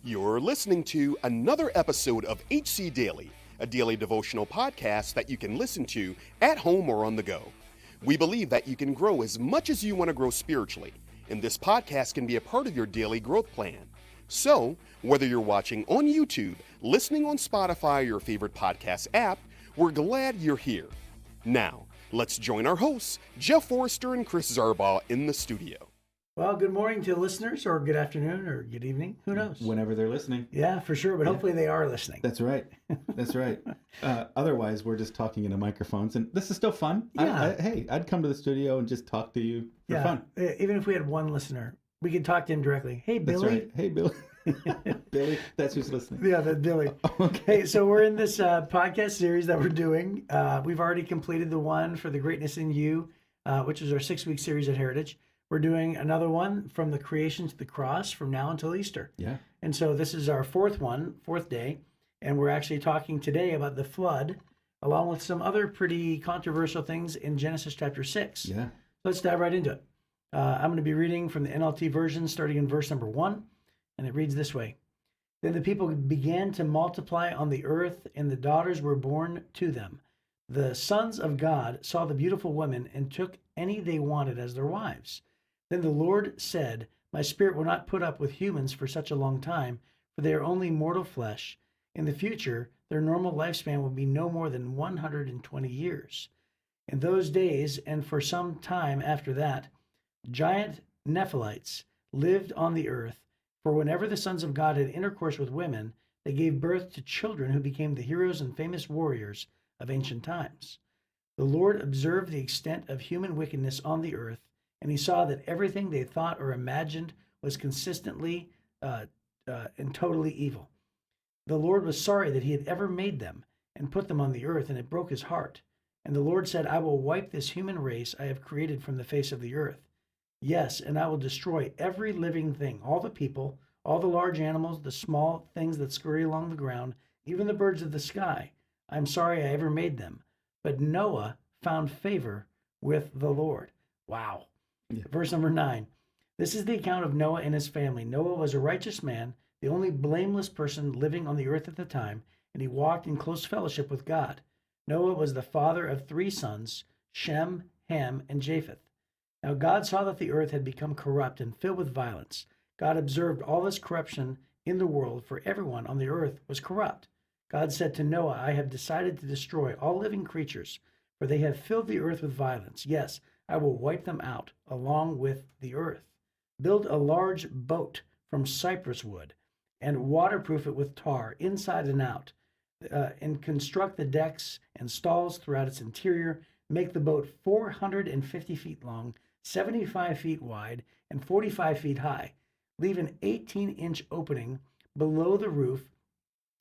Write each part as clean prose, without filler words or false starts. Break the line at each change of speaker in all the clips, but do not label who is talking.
You're listening to another episode of HC Daily, a daily devotional podcast that you can listen to at home or on the go. We believe that you can grow as much as you want to grow spiritually, and this podcast can be a part of your daily growth plan. So, whether you're watching on YouTube, listening on Spotify, or your favorite podcast app, we're glad you're here. Now, let's join our hosts, Jeff Forrester and Chris Zarbaugh, in the studio.
Well, good morning to listeners, or good afternoon, or good evening. Who knows?
Whenever they're listening.
Yeah, for sure. But hopefully they are listening.
That's right. That's right. Otherwise, we're just talking into microphones. And this is still fun.
Yeah.
Hey, I'd come to the studio and just talk to you for fun.
Even if we had one listener, we could talk to him directly. Hey, Billy.
That's right. Hey, Billy. Billy, that's who's listening.
Yeah, that's Billy.
Okay.
Hey, so we're in this podcast series that we're doing. We've already completed the one for The Greatness in You, which is our 6-week series at Heritage. We're doing another one from the creation to the cross from now until Easter.
Yeah.
And so this is our fourth day. And we're actually talking today about the flood, along with some other pretty controversial things in Genesis chapter 6.
Yeah.
Let's dive right into it. I'm going to be reading from the NLT version, starting in verse number 1. And it reads this way. Then the people began to multiply on the earth, and the daughters were born to them. The sons of God saw the beautiful women and took any they wanted as their wives. Then the Lord said, My spirit will not put up with humans for such a long time, for they are only mortal flesh. In the future, their normal lifespan will be no more than 120 years. In those days, and for some time after that, giant Nephilites lived on the earth, for whenever the sons of God had intercourse with women, they gave birth to children who became the heroes and famous warriors of ancient times. The Lord observed the extent of human wickedness on the earth, and he saw that everything they thought or imagined was consistently and totally evil. The Lord was sorry that he had ever made them and put them on the earth, and it broke his heart. And the Lord said, I will wipe this human race I have created from the face of the earth. Yes, and I will destroy every living thing, all the people, all the large animals, the small things that scurry along the ground, even the birds of the sky. I'm sorry I ever made them. But Noah found favor with the Lord. Wow. Yeah. Verse number 9. This is the account of Noah and his family. Noah was a righteous man, the only blameless person living on the earth at the time, and he walked in close fellowship with God. Noah was the father of 3 sons, Shem, Ham, and Japheth. Now God saw that the earth had become corrupt and filled with violence. God observed all this corruption in the world, for everyone on the earth was corrupt. God said to Noah, I have decided to destroy all living creatures, for they have filled the earth with violence. Yes, I will wipe them out along with the earth. Build a large boat from cypress wood and waterproof it with tar inside and out, and construct the decks and stalls throughout its interior. Make the boat 450 feet long, 75 feet wide, and 45 feet high. Leave an 18-inch opening below the roof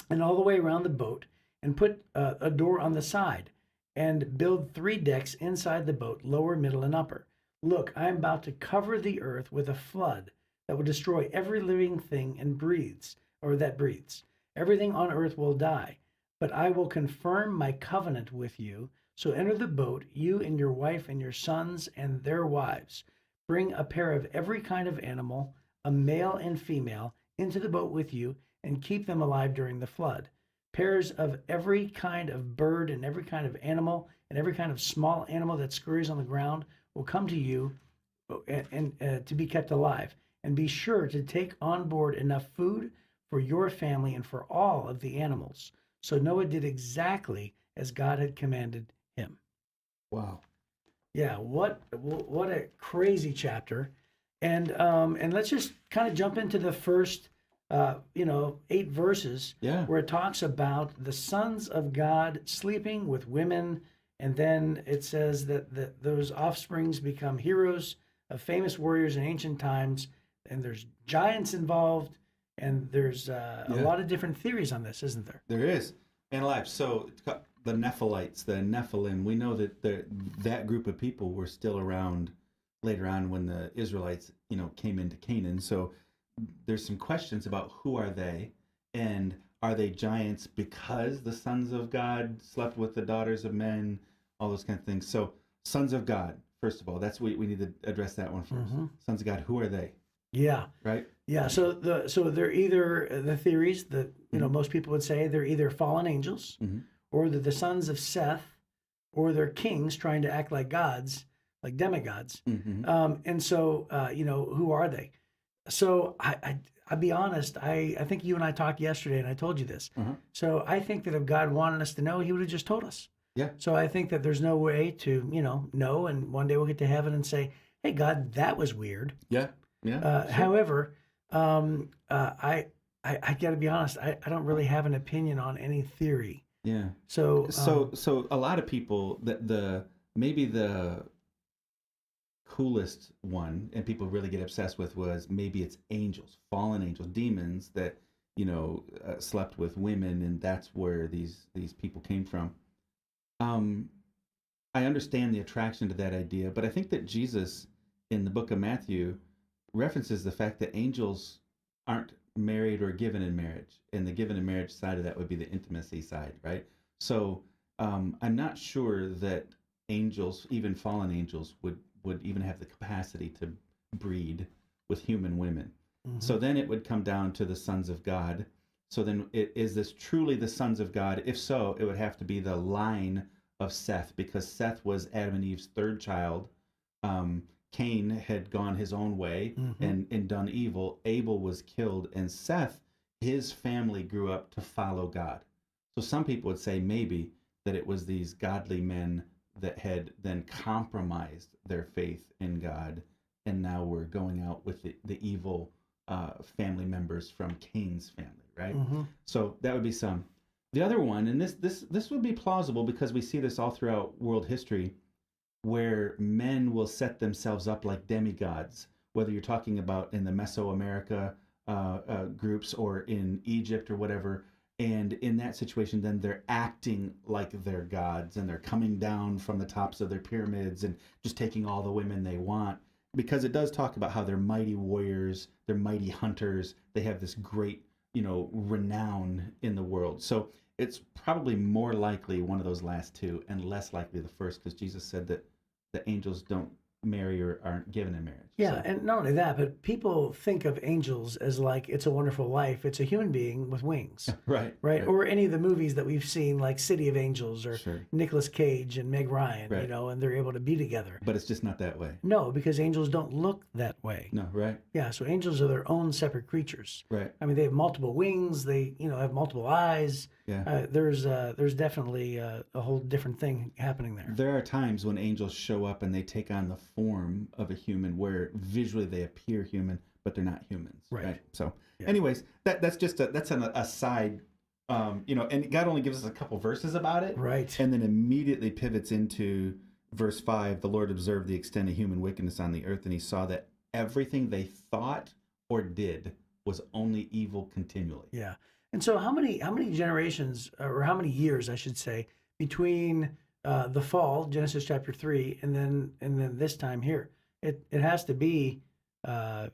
and all the way around the boat, and put a door on the side, and build 3 decks inside the boat, lower, middle, and upper. Look, I am about to cover the earth with a flood that will destroy every living thing that breathes. Everything on earth will die, but I will confirm my covenant with you. So enter the boat, you and your wife and your sons and their wives. Bring a pair of every kind of animal, a male and female, into the boat with you, and keep them alive during the flood. Pairs of every kind of bird and every kind of animal and every kind of small animal that scurries on the ground will come to you and to be kept alive. And be sure to take on board enough food for your family and for all of the animals. So Noah did exactly as God had commanded him.
Wow.
Yeah, what a crazy chapter. And let's just kind of jump into the first 8 verses, where it talks about the sons of God sleeping with women, and then it says that those offsprings become heroes of famous warriors in ancient times, and there's giants involved, and there's a lot of different theories on this, isn't there?
There is. And life. So the Nephilites, the Nephilim, we know that that group of people were still around later on when the Israelites, came into Canaan. So there's some questions about who are they, and are they giants because the sons of God slept with the daughters of men, all those kind of things. So sons of God. First of all, that's we need to address that one first. Sons of God, who are they?
Yeah.
Right?
Yeah. So they're either the theories that most people would say they're either fallen angels, or they're the sons of Seth, or they're kings trying to act like gods, like demigods. And so who are they? So I'll be honest. I think you and I talked yesterday, and I told you this. So I think that if God wanted us to know, He would have just told us.
Yeah.
So I think that there's no way to know, and one day we'll get to heaven and say, "Hey, God, that was weird."
Yeah. Yeah.
However, I got to be honest. I don't really have an opinion on any theory.
Yeah.
So
So a lot of people maybe the coolest one, and people really get obsessed with, was maybe it's angels, fallen angels, demons that slept with women, and that's where these people came from. I understand the attraction to that idea, but I think that Jesus in the book of Matthew references the fact that angels aren't married or given in marriage, and the given in marriage side of that would be the intimacy side, right? So I'm not sure that angels, even fallen angels, would even have the capacity to breed with human women. So then it would come down to the sons of God. So then is this truly the sons of God? If so, it would have to be the line of Seth, because Seth was Adam and Eve's third child. Cain had gone his own way and done evil. Abel was killed, and Seth, his family grew up to follow God. So some people would say maybe that it was these godly men that had then compromised their faith in God, and now we're going out with the evil family members from Cain's family, right? So that would be some. The other one, and this would be plausible because we see this all throughout world history, where men will set themselves up like demigods, whether you're talking about in the Mesoamerica groups or in Egypt or whatever. And in that situation, then they're acting like they're gods, and they're coming down from the tops of their pyramids and just taking all the women they want. Because it does talk about how they're mighty warriors, they're mighty hunters, they have this great, renown in the world. So it's probably more likely one of those last two and less likely the first, because Jesus said that the angels don't marry or aren't given in marriage.
Yeah, and not only that, but people think of angels as like It's a Wonderful Life. It's a human being with wings.
Right.
Or any of the movies that we've seen, like City of Angels or Nicolas Cage and Meg Ryan, and they're able to be together.
But it's just not that way.
No, because angels don't look that way.
No, right.
Yeah, so angels are their own separate creatures.
Right.
I mean, they have multiple wings. They, have multiple eyes.
Yeah.
There's definitely a whole different thing happening there.
There are times when angels show up and they take on the form of a human, where visually they appear human, but they're not humans. Right. So, anyways, that's just that's an aside. And God only gives us a couple verses about it.
Right.
And then immediately pivots into verse 5. The Lord observed the extent of human wickedness on the earth, and He saw that everything they thought or did was only evil continually.
Yeah. And so how many generations, or how many years, I should say, between the fall, Genesis chapter 3, and then this time here? It has to be, I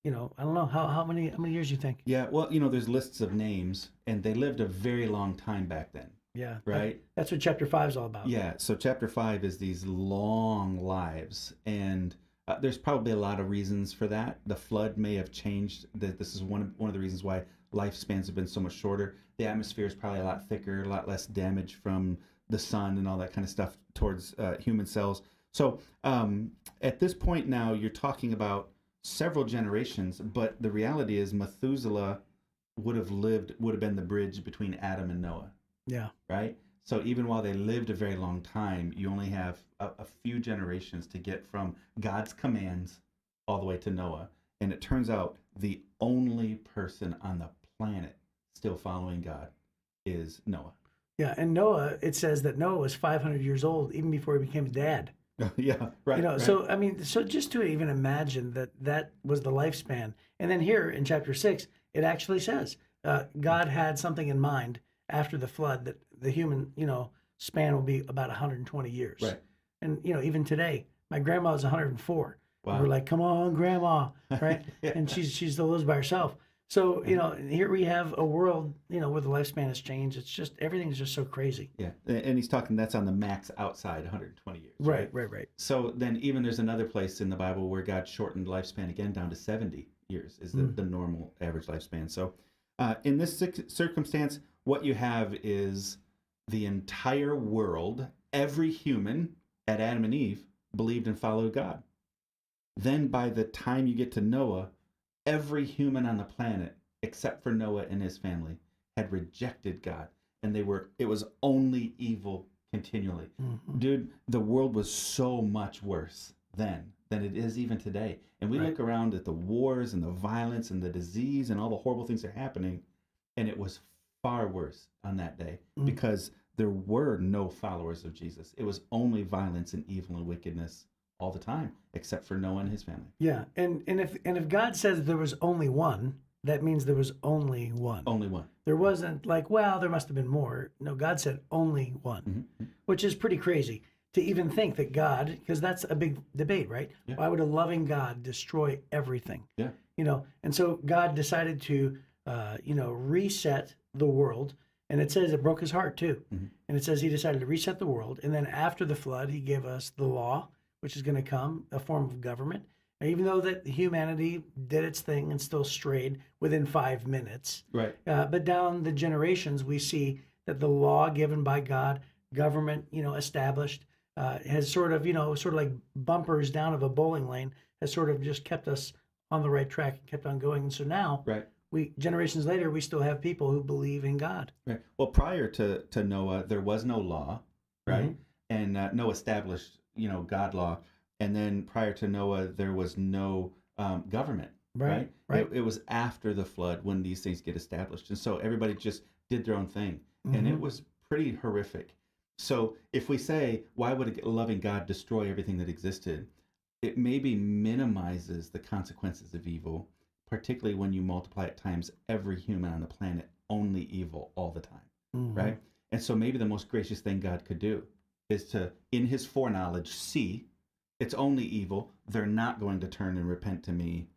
don't know, how many years you think?
Yeah, well, there's lists of names, and they lived a very long time back then.
Yeah.
Right?
That's what chapter 5 is all about.
Yeah, so chapter 5 is these long lives, and there's probably a lot of reasons for that. The flood may have changed. This is one of the reasons why lifespans have been so much shorter. The atmosphere is probably a lot thicker, a lot less damage from the sun and all that kind of stuff towards human cells. So at this point now, you're talking about several generations, but the reality is Methuselah would have been the bridge between Adam and Noah.
Yeah.
Right? So even while they lived a very long time, you only have a few generations to get from God's commands all the way to Noah. And it turns out the only person on the planet still following God is Noah.
Yeah, and Noah, it says that Noah was 500 years old even before he became a dad.
Yeah, right. Right.
So, I mean, so just to even imagine that was the lifespan. And then here in chapter 6, it actually says God had something in mind after the flood, that the human, span will be about 120 years.
Right.
And, even today, my grandma is 104.
Wow.
And we're like, come on, grandma, right?
Yeah.
And she still lives by herself. So, here we have a world, where the lifespan has changed. It's just, everything's just so crazy.
Yeah. And he's talking, that's on the max outside 120 years.
Right.
So then even there's another place in the Bible where God shortened lifespan again down to 70 years is the normal average lifespan. So in this circumstance, what you have is the entire world, every human at Adam and Eve believed and followed God. Then by the time you get to Noah, every human on the planet, except for Noah and his family, had rejected God. And it was only evil continually.
Mm-hmm.
Dude, the world was so much worse then than it is even today. And we look around at the wars and the violence and the disease and all the horrible things that are happening, and it was far worse on that day because there were no followers of Jesus. It was only violence and evil and wickedness all the time, except for Noah and his family.
Yeah, and if God says there was only one, that means there was only one.
Only one.
There wasn't like, well, there must have been more. No, God said only one, which is pretty crazy to even think that God, because that's a big debate, right?
Yeah.
Why would a loving God destroy everything?
Yeah.
And so God decided to, reset the world. And it says it broke his heart too. And it says he decided to reset the world. And then after the flood, he gave us the law, which is going to come, a form of government. And even though that humanity did its thing and still strayed within 5 minutes.
Right.
But down the generations, we see that the law given by God, government, established, has sort of like bumpers down of a bowling lane, has sort of just kept us on the right track and kept on going. And so now, generations later, we still have people who believe in God.
Right. Well, prior to Noah, there was no law, right? And no established, God law. And then prior to Noah, there was no government, right? It was after the flood when these things get established. And so everybody just did their own thing. And it was pretty horrific. So if we say, why would a loving God destroy everything that existed? It maybe minimizes the consequences of evil, particularly when you multiply at times every human on the planet only evil all the time, right? And so maybe the most gracious thing God could do is to, in his foreknowledge, see it's only evil. They're not going to turn and repent to me.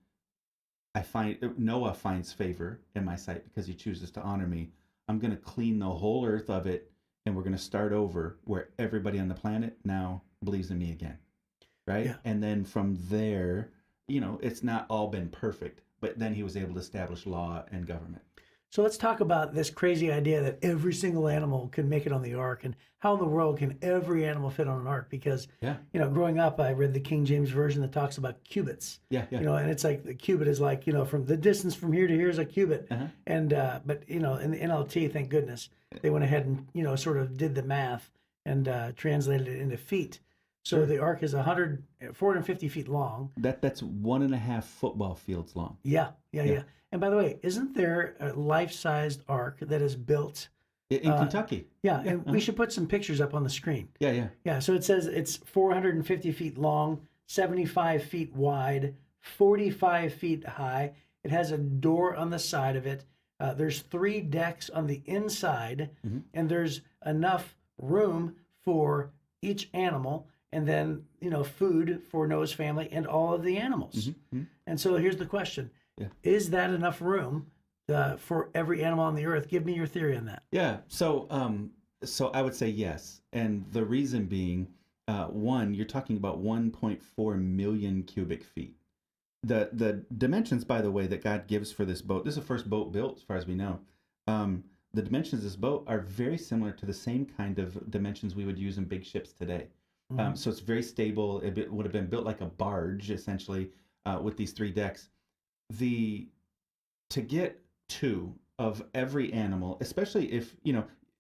Noah finds favor in my sight because he chooses to honor me. I'm going to clean the whole earth of it, and we're going to start over where everybody on the planet now believes in me again, right?
Yeah.
And then from there, it's not all been perfect, but then he was able to establish law and government.
So let's talk about this crazy idea that every single animal can make it on the ark, and how in the world can every animal fit on an ark? Because, growing up, I read the King James Version that talks about cubits.
Yeah.
And it's like the cubit is like, from the distance from here to here is a cubit. And, but, in the NLT, thank goodness, they went ahead and, sort of did the math and translated it into feet. So the ark is 450 feet long.
That's 1.5 football fields long.
Yeah. And by the way, isn't there a life-sized ark that is built
in Kentucky?
Yeah, and we should put some pictures up on the screen.
Yeah.
So it says it's 450 feet long, 75 feet wide, 45 feet high. It has a door on the side of it. There's 3 decks on the inside, and there's enough room for each animal, and then food for Noah's family and all of the animals. And so here's the question. Is that enough room for every animal on the earth? Give me your theory on that.
Yeah. So I would say yes. And the reason being, one, you're talking about 1.4 million cubic feet. The dimensions, by the way, that God gives for this boat, this is the first boat built as far as we know. The dimensions of this boat are very similar to the same kind of dimensions we would use in big ships today. So it's very stable. It would have been built like a barge, essentially, with these 3 decks. To get 2 of every animal, especially if,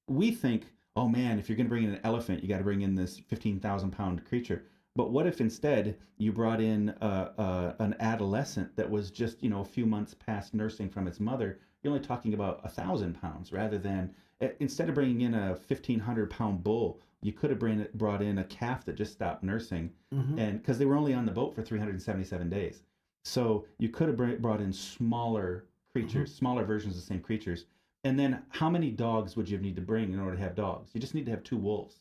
we think, oh man, if you're going to bring in an elephant, you got to bring in this 15,000 pound creature. But what if instead you brought in an adolescent that was just, a few months past nursing from its mother? You're only talking about 1,000 pounds rather than, instead of bringing in a 1,500 pound bull, you could have brought in a calf that just stopped nursing, and because they were only on the boat for 377 days. So you could have brought in smaller creatures, smaller versions of the same creatures. And then how many dogs would you need to bring in order to have dogs? You just need to have 2 wolves,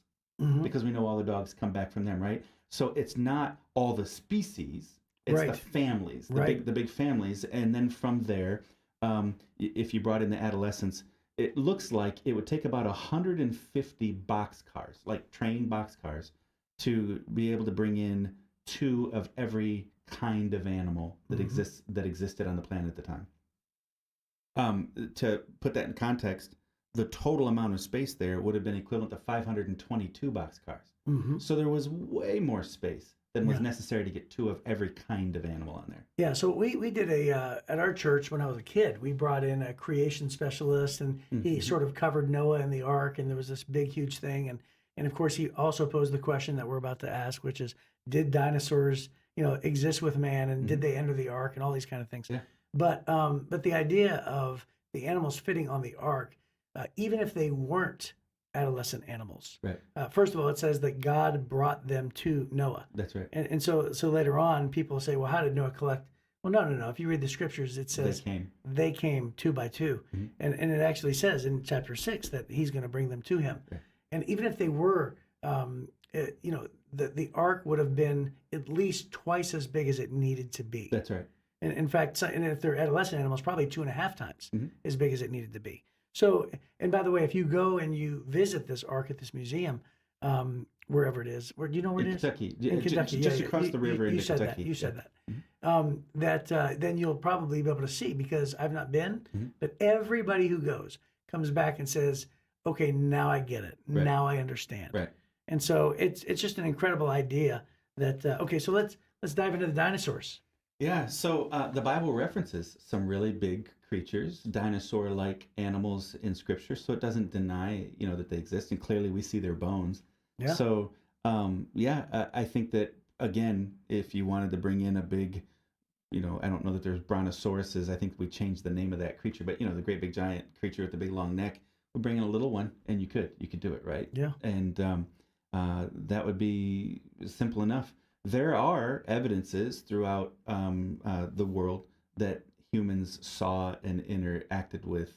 because we know all the dogs come back from them, right? So it's not all the species, it's the families, the big families. And then from there, if you brought in the adolescents, it looks like it would take about 150 boxcars, like train boxcars, to be able to bring in 2 of every kind of animal that existed on the planet at the time. To put that in context, the total amount of space there would have been equivalent to 522 boxcars. So there was way more space than was necessary to get 2 of every kind of animal on there.
Yeah, so we did at our church when I was a kid, we brought in a creation specialist, and he sort of covered Noah and the ark, and there was this big, huge thing. And of course, he also posed the question that we're about to ask, which is, did dinosaurs, exist with man, and did they enter the ark, and all these kind of things.
Yeah.
But the idea of the animals fitting on the ark, even if they weren't adolescent animals.
Right.
First of all, it says that God brought them to Noah.
That's right.
And so later on, people say, well, how did Noah collect? Well, no. If you read the scriptures, it says they came 2 by 2. And it actually says in chapter 6 that he's going to bring them to him. Right. And even if they were, the ark would have been at least twice as big as it needed to be.
That's right.
And in fact, and if they're adolescent animals, probably 2.5 times as big as it needed to be. So, and by the way, if you go and you visit this ark at this museum, wherever it is, do you know where it is?
Kentucky.
In Kentucky,
just across the river into
said
Kentucky.
You said that. Then you'll probably be able to see, because I've not been, but everybody who goes comes back and says, okay, now I get it.
Right.
Now I understand.
Right.
And so it's just an incredible idea that, okay, so let's dive into the dinosaurs.
Yeah, so the Bible references some really big creatures, dinosaur-like animals in Scripture, so it doesn't deny, that they exist, and clearly we see their bones. Yeah. So, I think that, again, if you wanted to bring in a big, I don't know that there's brontosauruses. I think we changed the name of that creature, but, the great big giant creature with the big long neck, we'll bring in a little one, and you could do it, right? Yeah. And that would be simple enough. There are evidences throughout the world that humans saw and interacted with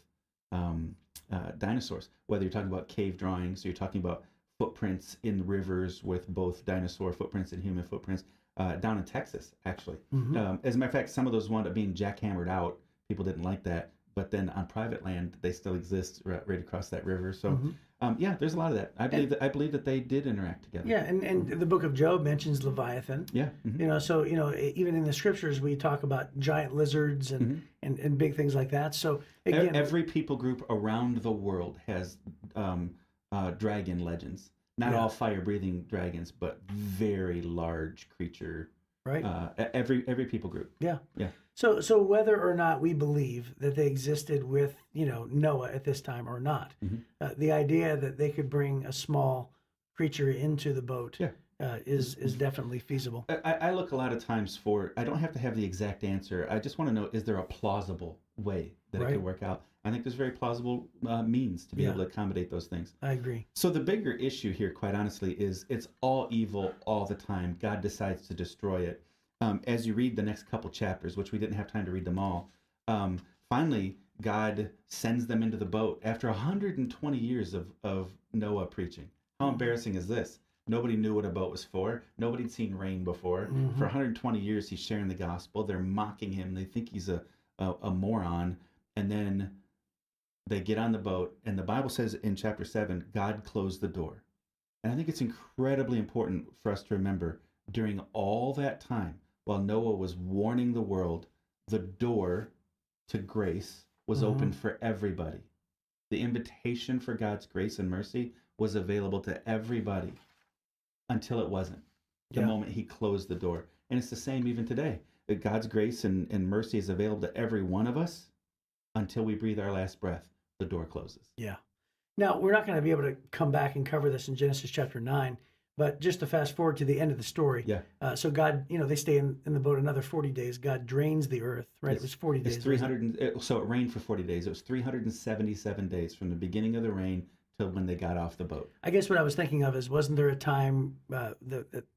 dinosaurs. Whether you're talking about cave drawings, or you're talking about footprints in rivers with both dinosaur footprints and human footprints, down in Texas, actually. As a matter of fact, some of those wound up being jackhammered out. People didn't like that. But then on private land, they still exist right across that river. So, there's a lot of that. I believe that they did interact together.
Yeah, and the book of Job mentions Leviathan. Yeah. So even in the scriptures, we talk about giant lizards and big things like that. So again,
every people group around the world has dragon legends. Not all fire-breathing dragons, but very large creature. Right. Every people group. Yeah. Yeah.
So whether or not we believe that they existed with, Noah at this time or not, the idea that they could bring a small creature into the boat is definitely feasible.
I look a lot of times I don't have to have the exact answer. I just want to know, is there a plausible way that it could work out? I think there's very plausible means to be able to accommodate those things.
I agree.
So the bigger issue here, quite honestly, is it's all evil all the time. God decides to destroy it. As you read the next couple chapters, which we didn't have time to read them all, finally, God sends them into the boat after 120 years of Noah preaching. How embarrassing is this? Nobody knew what a boat was for. Nobody'd seen rain before. For 120 years, he's sharing the gospel. They're mocking him. They think he's a moron. And then they get on the boat, and the Bible says in chapter 7, God closed the door. And I think it's incredibly important for us to remember, during all that time, while Noah was warning the world, the door to grace was open for everybody. The invitation for God's grace and mercy was available to everybody until it wasn't. The moment he closed the door. And it's the same even today. That God's grace and mercy is available to every one of us until we breathe our last breath. The door closes.
Yeah. Now, we're not going to be able to come back and cover this in Genesis chapter 9. But just to fast forward to the end of the story, so God, they stay in the boat another 40 days. God drains the earth, right? It was 40 days.
It's 300. So it rained for 40 days. It was 377 days from the beginning of the rain till when they got off the boat.
I guess what I was thinking of is, wasn't there a time that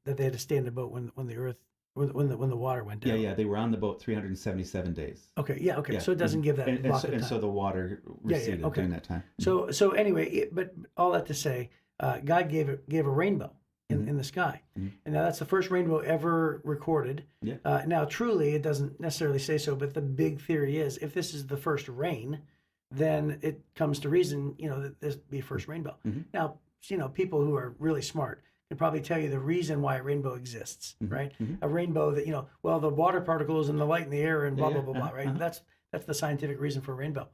they had to stay in the boat when the earth, when the water went down?
Yeah. They were on the boat 377 days.
Okay. Yeah. So it doesn't give that block of time.
And so the water receded during that time.
So anyway, but all that to say, God gave a rainbow. in the sky.
Mhm.
And now that's the first rainbow ever recorded.
Yeah.
Now, truly, it doesn't necessarily say so, but the big theory is if this is the first rain, then it comes to reason, that this be first rainbow.
Mhm.
Now, people who are really smart can probably tell you the reason why a rainbow exists,
Mhm.
right?
Mhm.
A rainbow that, the water particles and the light in the air and blah,
Yeah,
blah, blah, blah, right?
uh-huh.
That's the scientific reason for a rainbow.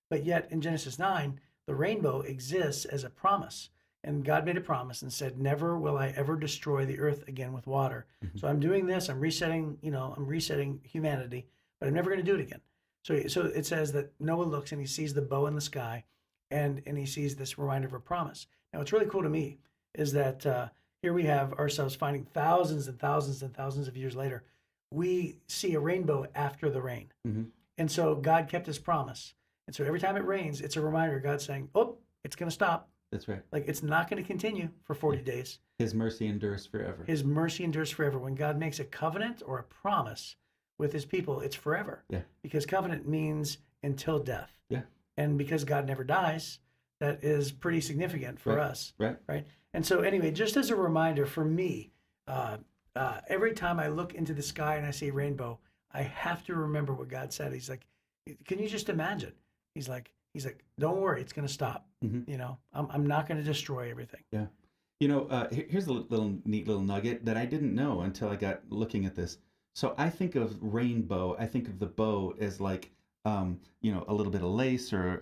But yet in Genesis 9, the rainbow exists as a promise. And God made a promise and said, never will I ever destroy the earth again with water.
Mhm.
So I'm doing this, I'm resetting humanity, but I'm never going to do it again. So it says that Noah looks and he sees the bow in the sky and he sees this reminder of a promise. Now, what's really cool to me is that here we have ourselves finding thousands and thousands and thousands of years later, we see a rainbow after the rain.
Mhm.
And so God kept his promise. And so every time it rains, it's a reminder, God's saying, oh, it's going to stop.
That's right.
Like it's not going to continue for 40 days.
His mercy endures forever.
His mercy endures forever. When God makes a covenant or a promise with his people, it's forever.
Yeah.
Because covenant means until death.
Yeah.
And because God never dies, that is pretty significant for us.
Right.
Right. And so anyway, just as a reminder for me, every time I look into the sky and I see a rainbow, I have to remember what God said. He's like, can you just imagine? He's like, don't worry, it's going to stop.
Mhm.
I'm not going to destroy everything.
Yeah. Here's a neat little nugget that I didn't know until I got looking at this. So I think of rainbow, I think of the bow as like, a little bit of lace or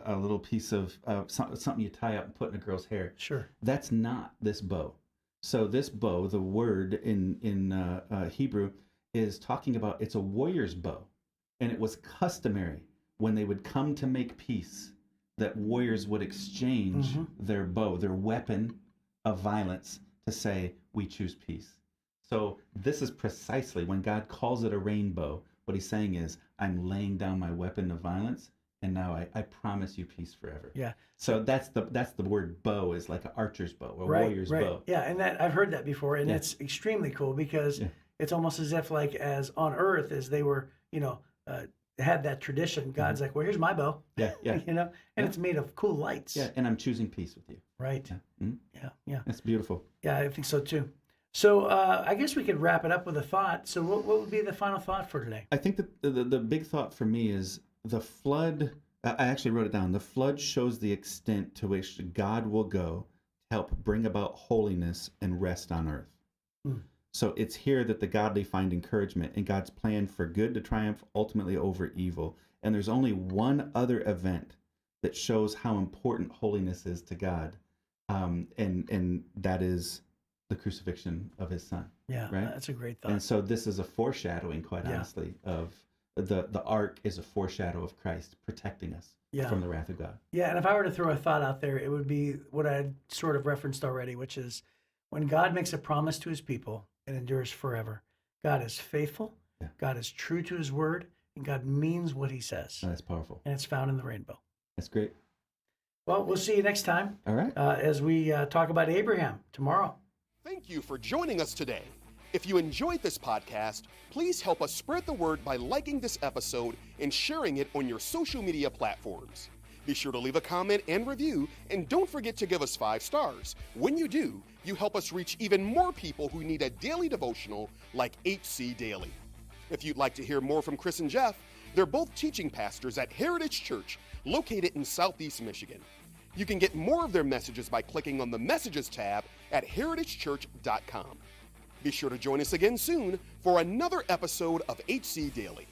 a little piece of something you tie up and put in a girl's hair.
Sure.
That's not this bow. So this bow, the word in Hebrew, is talking about it's a warrior's bow. And it was customary when they would come to make peace that warriors would exchange their bow, their weapon of violence, to say, we choose peace. So this is precisely when God calls it a rainbow. What he's saying is, I'm laying down my weapon of violence, and now I promise you peace forever.
Yeah.
So that's the word bow, is like an archer's bow, a warrior's bow.
Yeah, and that I've heard that before, and
Yeah.
it's extremely cool because
Yeah.
it's almost as if like as on Earth as they were, had that tradition. God's like, well, here's my bow.
Yeah, yeah.
And it's made of cool lights.
Yeah, and I'm choosing peace with you.
Right.
Yeah. Mhm.
Yeah.
That's beautiful.
Yeah, I think so too. So I guess we could wrap it up with a thought. So what would be the final thought for today?
I think that the big thought for me is the flood. I actually wrote it down. The flood shows the extent to which God will go to help bring about holiness and rest on earth.
Mm.
So it's here that the godly find encouragement in God's plan for good to triumph ultimately over evil. And there's only one other event that shows how important holiness is to God, and that is the crucifixion of his son.
Yeah,
right?
That's a great thought.
And so this is a foreshadowing, quite
Yeah.
honestly, of the ark is a foreshadow of Christ protecting us
Yeah.
from the wrath of God.
Yeah, and if I were to throw a thought out there, it would be what I sort of referenced already, which is when God makes a promise to his people, it endures forever. God is faithful,
Yeah.
God is true to his word, and God means what he says.
Oh, that's powerful.
And it's found in the rainbow.
That's great.
Well, we'll see you next time
All right.
as we talk about Abraham tomorrow.
Thank you for joining us today. If you enjoyed this podcast, please help us spread the word by liking this episode and sharing it on your social media platforms. Be sure to leave a comment and review, and don't forget to give us 5 stars. When you do, you help us reach even more people who need a daily devotional like HC Daily. If you'd like to hear more from Chris and Jeff, they're both teaching pastors at Heritage Church, located in Southeast Michigan. You can get more of their messages by clicking on the Messages tab at heritagechurch.com. Be sure to join us again soon for another episode of HC Daily.